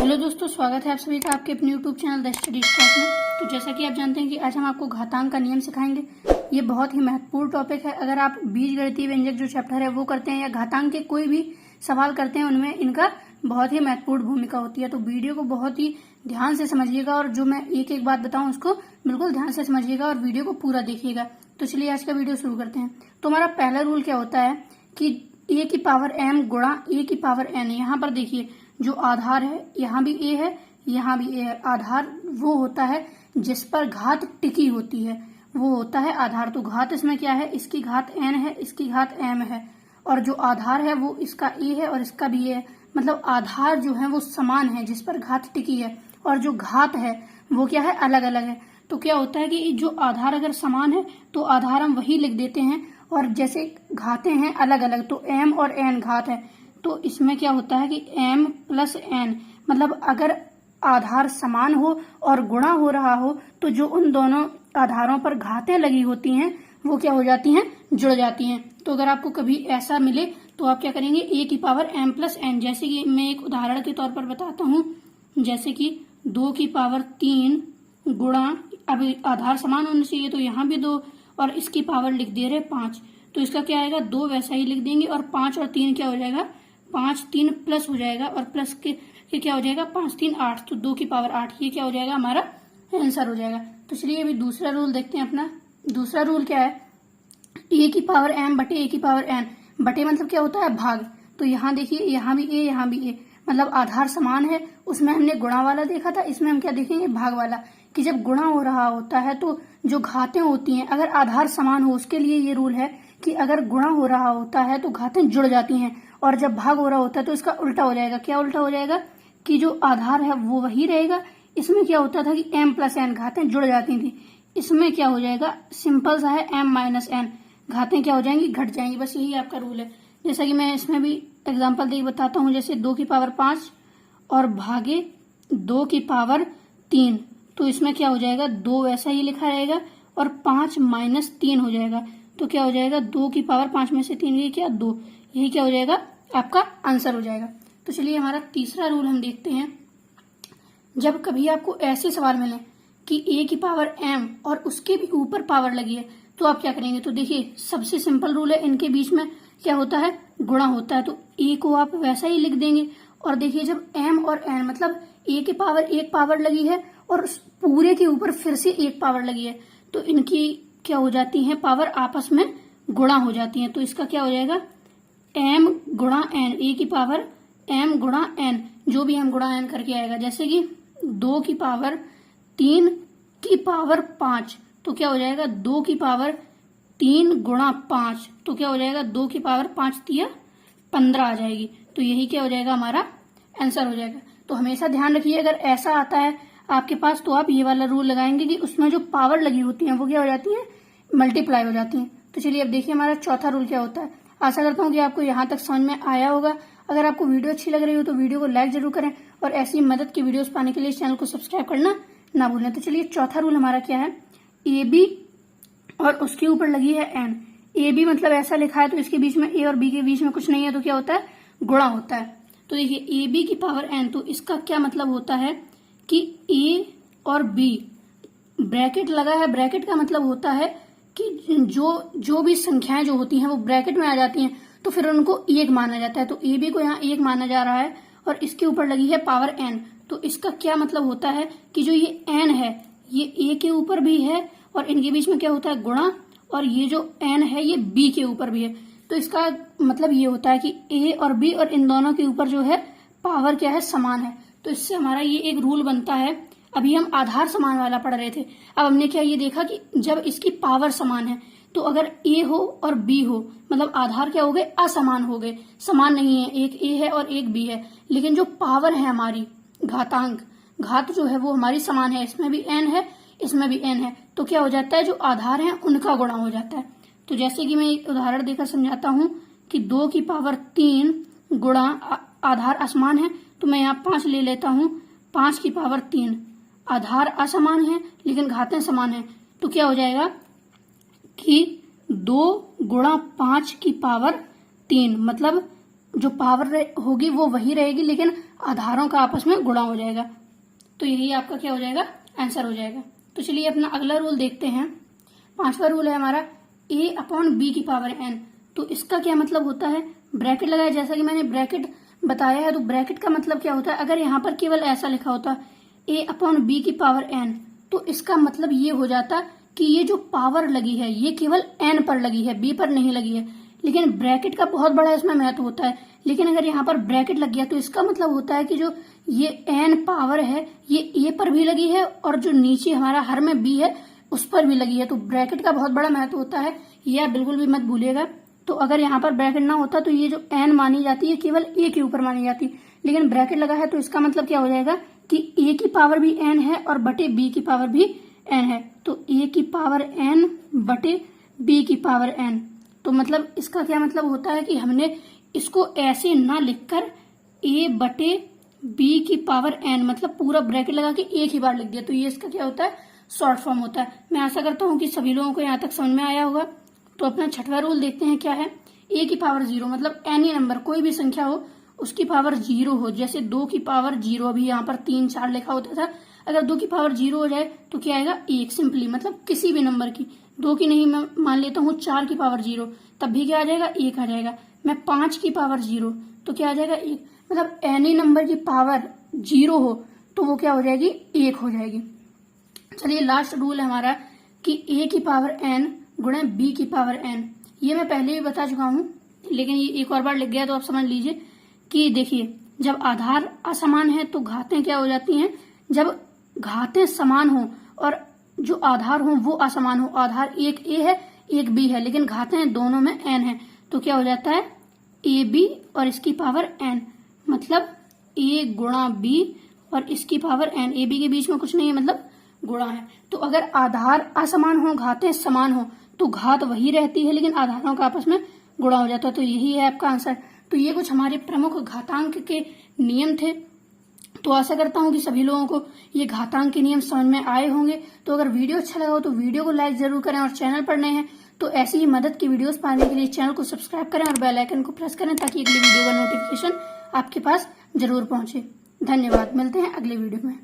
Hello दोस्तों, स्वागत है आप सभी का आपके अपने YouTube channel the study stock में। तो जैसा कि आप जानते हैं कि आज हम आपको घातांक का नियम सिखाएंगे। ये बहुत ही महत्वपूर्ण टॉपिक है। अगर आप बीजगणितीय व्यंजक जो चैप्टर है वो करते हैं या घातांक के कोई भी सवाल करते हैं, उनमें इनका बहुत ही महत्वपूर्ण भूमिका होती है। तो वीडियो को बहुत ही ध्यान से समझिएगा और जो मैं एक एक बात बताऊं उसको बिल्कुल ध्यान से समझिएगा और वीडियो को पूरा देखिएगा। तो चलिए आज का वीडियो शुरू करते हैं। तो हमारा पहला रूल क्या होता है कि ए की पावर m गुणा ए की पावर n। यहाँ पर देखिए जो आधार है, यहाँ भी a है, यहाँ भी a है। आधार वो होता है जिस पर घात टिकी होती है, वो होता है आधार। तो घात इसमें क्या है, इसकी घात n है, इसकी घात m है, और जो आधार है वो इसका a है और इसका भी a है। मतलब आधार जो है वो समान है जिस पर घात टिकी है, और जो घात है वो क्या है, अलग अलग है। तो क्या होता है कि जो आधार अगर समान है तो आधार हम वही लिख देते हैं, और जैसे घातें हैं अलग अलग तो m और n घात है, तो इसमें क्या होता है कि m प्लस n, मतलब अगर आधार समान हो और गुणा हो रहा हो तो जो उन दोनों आधारों पर घातें लगी होती हैं वो क्या हो जाती हैं, जुड़ जाती हैं। तो अगर आपको कभी ऐसा मिले तो आप क्या करेंगे, a की पावर m प्लस n। जैसे कि मैं एक उदाहरण के तौर पर बताता हूँ, जैसे कि 2 की पावर 3 गुणा, अब आधार समान होने चाहिए तो यहाँ भी 2 और इसकी पावर लिख दे रहे 5, तो इसका क्या आएगा, 2 वैसा ही लिख देंगे और 5 और 3 क्या हो जाएगा, 5 3 प्लस हो जाएगा, और प्लस के क्या हो जाएगा, 5 3 8, तो 2 की पावर 8, ये क्या हो जाएगा, हमारा आंसर हो जाएगा। तो चलिए अभी दूसरा रूल देखते हैं अपना। दूसरा रूल क्या है, ए की पावर m बटे ए की पावर n। बटे मतलब क्या होता है, भाग। तो यहाँ देखिए, यहाँ भी a यहाँ भी a, मतलब आधार समान है। उसमें हमने गुणा वाला देखा था, इसमें हम क्या देखेंगे, भाग वाला। कि जब गुणा हो रहा होता है तो जो घातें होती हैं, अगर आधार समान हो, उसके लिए ये रूल है कि अगर गुणा हो रहा होता है तो घातें जुड़ जाती हैं, और जब भाग हो रहा होता है तो इसका उल्टा हो जाएगा। क्या उल्टा हो जाएगा कि जो आधार है वो वही रहेगा। इसमें क्या होता था कि m प्लस n, घातें जुड़ जाती थी। इसमें क्या हो जाएगा, सिंपल सा है, m माइनस n, घातें क्या हो जाएंगी, घट जाएंगी। बस यही आपका रूल है। जैसा कि मैं इसमें भी एग्जाम्पल दे बताता हूँ, जैसे 2 की पावर 5 और भागे 2 की पावर 3, तो इसमें क्या हो जाएगा, 2 वैसा ही लिखा रहेगा और 5 माइनस 3 हो जाएगा। तो क्या हो जाएगा, 2 की पावर 5 में से 3 गई क्या, 2। यही क्या हो जाएगा, आपका आंसर हो जाएगा। तो चलिए हमारा तीसरा रूल हम देखते हैं। जब कभी आपको ऐसे सवाल मिले कि a की पावर m और उसके भी ऊपर पावर लगी है, तो आप क्या करेंगे। तो देखिए सबसे सिंपल रूल है, इनके बीच में क्या होता है, गुणा होता है। तो a को आप वैसा ही लिख देंगे, और देखिए जब m और n, मतलब a की पावर एक पावर लगी है और पूरे के ऊपर फिर से एक पावर लगी है, तो इनकी क्या हो जाती है, पावर आपस में गुणा हो जाती है। तो इसका क्या हो जाएगा, m गुणा n, a की पावर m गुणा n, जो भी हम गुणा n करके आएगा। जैसे कि 2 की पावर 3 की पावर 5, तो क्या हो जाएगा, 2 की पावर 3 गुणा 5, तो क्या हो जाएगा, 2 की पावर 5 तिया 15 आ जाएगी। तो यही क्या हो जाएगा, हमारा आंसर हो जाएगा। तो हमेशा ध्यान रखिए, अगर ऐसा आता है आपके पास तो आप ये वाला रूल लगाएंगे कि उसमें जो पावर लगी होती है वो क्या हो जाती है, मल्टीप्लाई हो जाती है। तो चलिए अब देखिए हमारा चौथा रूल क्या होता है। आशा करता हूँ कि आपको यहाँ तक समझ में आया होगा। अगर आपको वीडियो अच्छी लग रही हो तो वीडियो को लाइक जरूर करें, और ऐसी मदद की वीडियोस पाने के लिए इस चैनल को सब्सक्राइब करना ना भूलें। तो चलिए चौथा रूल हमारा क्या है, ए बी और उसके ऊपर लगी है n। ए बी मतलब ऐसा लिखा है तो इसके बीच में a और b के बीच में कुछ नहीं है, तो क्या होता है, गुणा होता है। तो देखिए ए बी की पावर n, तो इसका क्या मतलब होता है कि a और b, ब्रैकेट लगा है, ब्रैकेट का मतलब होता है कि जो भी संख्याएं जो होती हैं वो ब्रैकेट में आ जाती हैं, तो फिर उनको एक माना जाता है। तो ए बी को यहाँ एक माना जा रहा है और इसके ऊपर लगी है पावर n, तो इसका क्या मतलब होता है कि जो ये n है ये a के ऊपर भी है और इनके बीच में क्या होता है, गुणा, और ये जो n है ये b के ऊपर भी है। तो इसका मतलब ये होता है कि a और b और इन दोनों के ऊपर जो है पावर क्या है, समान है। तो इससे हमारा ये एक रूल बनता है। अभी हम आधार समान वाला पढ़ रहे थे, अब हमने क्या ये देखा कि जब इसकी पावर समान है तो अगर a हो और b हो, मतलब आधार क्या हो गए, असमान हो गए, समान नहीं है, एक a है और एक b है, लेकिन जो पावर है हमारी घातांक, घात जो है वो हमारी समान है, इसमें भी n है इसमें भी n है, तो क्या हो जाता है, जो आधार है उनका गुणा हो जाता है। तो जैसे कि मैं एक उदाहरण देकर समझाता हूँ कि 2 की पावर 3 गुणा, आधार असमान है तो मैं यहाँ 5 ले लेता हूँ, 5 की पावर 3, आधार असमान है लेकिन घातें समान है, तो क्या हो जाएगा कि 2 गुणा 5 की पावर 3, मतलब जो पावर होगी वो वही रहेगी, लेकिन आधारों का आपस में गुणा हो जाएगा। तो यही आपका क्या हो जाएगा, आंसर हो जाएगा। तो चलिए अपना अगला रूल देखते हैं। 5वां रूल है हमारा a/b⁴n। तो इसका क्या मतलब होता है, ब्रैकेट लगाया, जैसा कि मैंने ब्रैकेट बताया है। तो ब्रैकेट का मतलब क्या होता है, अगर यहाँ पर केवल ऐसा लिखा होता a/b⁴n, तो इसका मतलब ये हो जाता कि ये जो पावर लगी है ये केवल n पर लगी है, b पर नहीं लगी है। लेकिन ब्रैकेट का बहुत बड़ा इसमें महत्व होता है। लेकिन अगर यहाँ पर ब्रैकेट लग गया तो इसका मतलब होता है कि जो ये n पावर है ये a पर भी लगी है और जो नीचे हमारा हर में b है उस पर भी लगी है। तो ब्रैकेट का बहुत बड़ा महत्व होता है, ये आप बिल्कुल भी मत भूलिएगा। तो अगर यहाँ पर ब्रैकेट ना होता तो ये जो n मानी जाती है केवल a के ऊपर मानी जाती, लेकिन ब्रैकेट लगा है तो इसका मतलब क्या हो जाएगा कि a की पावर भी n है और बटे b की पावर भी n है। तो a की पावर n बटे b की पावर n। तो मतलब इसका क्या मतलब होता है कि हमने इसको ऐसे ना लिखकर a बटे b की पावर n मतलब पूरा ब्रैकेट लगा के एक ही बार लिख दिया। तो ये इसका क्या होता है, शॉर्ट फॉर्म होता है। मैं आशा करता हूँ कि सभी लोगों को यहाँ तक समझ में आया होगा। तो अपना 6वां रूल देखते हैं क्या है। a की पावर 0 मतलब एनी नंबर, कोई भी संख्या हो उसकी पावर 0 हो, जैसे 2 की पावर 0, अभी यहाँ पर 3 4 लिखा होता था। अगर 2 की पावर 0 हो जाए तो क्या आएगा, 1 सिंपली, मतलब किसी भी नंबर की, 2 की नहीं, मैं मान लेता हूँ 4 की पावर 0, तब भी क्या आ जाएगा, 1 आ जाएगा। मैं 5 की पावर 0 तो क्या आ जाएगा, 1। मतलब एनी नंबर की पावर 0 हो तो वो क्या हो जाएगी, 1 हो जाएगी। चलिए लास्ट रूल है हमारा कि a की पावर n गुणा b की पावर n। ये मैं पहले भी बता चुका हूँ, लेकिन ये एक और बार लिख गया तो आप समझ लीजिए कि देखिए, जब आधार असमान है तो घातें क्या हो जाती हैं, जब घातें समान हो और जो आधार हो वो असमान हो, आधार एक a है एक b है लेकिन घातें दोनों में n है, तो क्या हो जाता है, ab और इसकी पावर n, मतलब a गुणा b और इसकी पावर n। ab के बीच में कुछ नहीं है, मतलब गुणा है। तो अगर आधार असमान हो घातें समान हो तो घात वही रहती है लेकिन आधारों का आपस में गुणा हो जाता है। तो यही है आपका आंसर। तो ये कुछ हमारे प्रमुख घातांक के नियम थे। तो आशा करता हूँ कि सभी लोगों को ये घातांक के नियम समझ में आए होंगे। तो अगर वीडियो अच्छा लगा हो तो वीडियो को लाइक जरूर करें, और चैनल पर नए हैं तो ऐसी ही मदद की वीडियोस पाने के लिए चैनल को सब्सक्राइब करें और बेल आइकन को प्रेस करें ताकि अगली वीडियो का नोटिफिकेशन आपके पास जरूर पहुंचे। धन्यवाद, मिलते हैं अगले वीडियो में।